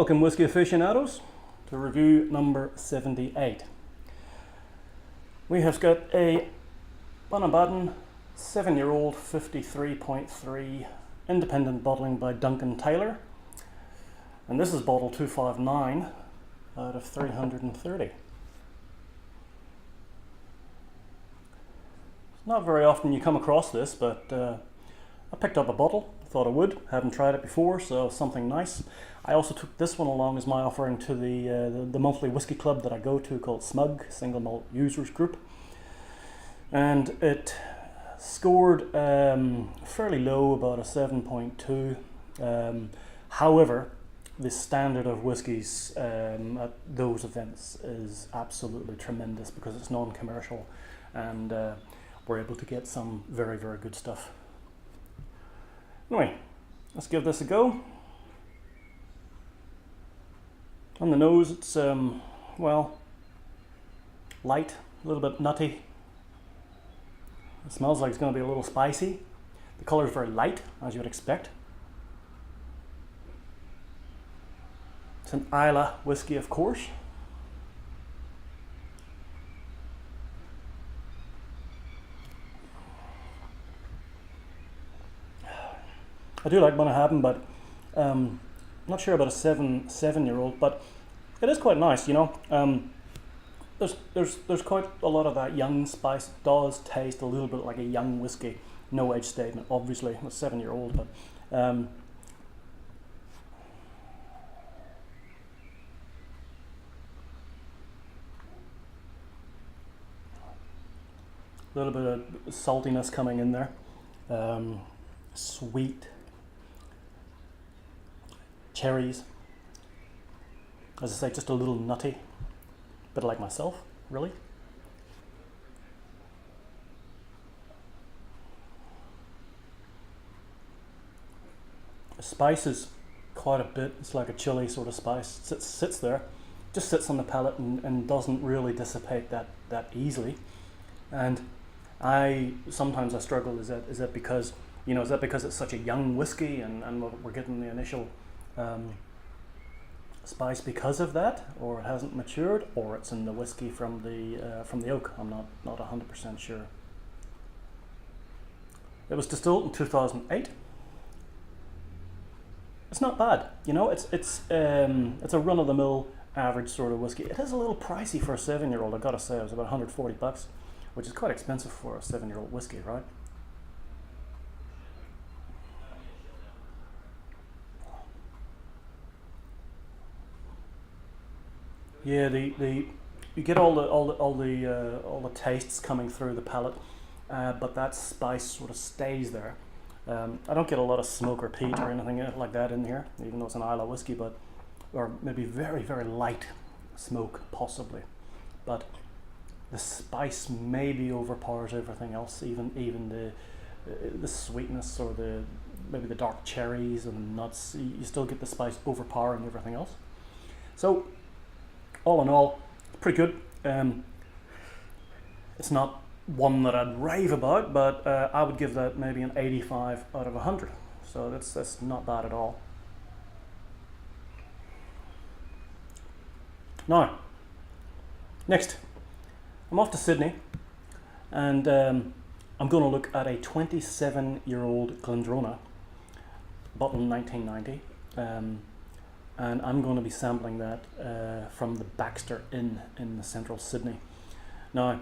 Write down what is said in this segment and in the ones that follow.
Welcome Whisky Aficionados to review number 78. We have got a Bunnahabhain 7-year-old 53.3 independent bottling by Duncan Taylor, and this is bottle 259 out of 330. It's not very often you come across this, but I picked up a bottle, thought I would, haven't tried it before, so something nice. I also took this one along as my offering to the monthly whiskey club that I go to called SMUG, Single Malt Users Group. And it scored fairly low, about a 7.2. However, the standard of whiskies at those events is absolutely tremendous because it's non-commercial, and we're able to get some very, very good stuff. Anyway, let's give this a go. On the nose, it's well, light, a little bit nutty. It smells like it's going to be a little spicy. The color is very light, as you would expect. It's an Islay whiskey, of course. I do like Bunnahabhain, but I'm not sure about a seven-year-old, but it is quite nice, you know. There's quite a lot of that young spice. It does taste a little bit like a young whiskey. No age statement, obviously. I'm a 7-year-old, but a little bit of saltiness coming in there. Sweet. Cherries. As I say, just a little nutty. Bit like myself, really. The spice is quite a bit. It's like a chili sort of spice. It sits there, just sits on the palate and doesn't really dissipate that easily. And sometimes I struggle. Is that because, you know, is that because it's such a young whiskey and we're getting the initial spice because of that, or it hasn't matured, or it's in the whiskey from the oak? I'm not 100% sure. It was distilled in 2008. It's not bad, you know. It's a run-of-the-mill average sort of whiskey. It is a little pricey for a 7-year-old. I gotta say, it was about 140 bucks, which is quite expensive for a 7-year-old whiskey, right? Yeah, you get all the tastes coming through the palate, but that spice sort of stays there. I don't get a lot of smoke or peat or anything like that in here, even though it's an Islay whiskey, or maybe very, very light smoke possibly, but the spice maybe overpowers everything else, even the sweetness, or maybe the dark cherries and nuts. You still get the spice overpowering everything else. So all in all, pretty good. It's not one that I'd rave about, but I would give that maybe an 85 out of 100. So that's not bad at all. Now, next, I'm off to Sydney, and I'm going to look at a 27-year-old Glendronach, bottled in 1990. And I'm going to be sampling that from the Baxter Inn in the central Sydney. Now,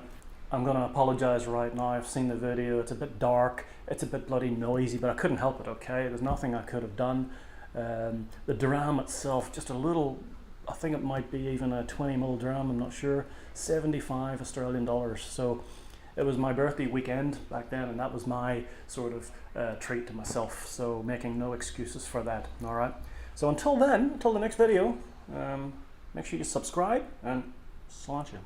I'm going to apologise right now. I've seen the video. It's a bit dark. It's a bit bloody noisy, but I couldn't help it, okay? There's nothing I could have done. The dram itself, just a little, I think it might be even a 20ml dram, I'm not sure, 75 Australian dollars. So it was my birthday weekend back then, and that was my sort of treat to myself. So making no excuses for that, all right? So until then, until the next video, make sure you subscribe, and sláinte.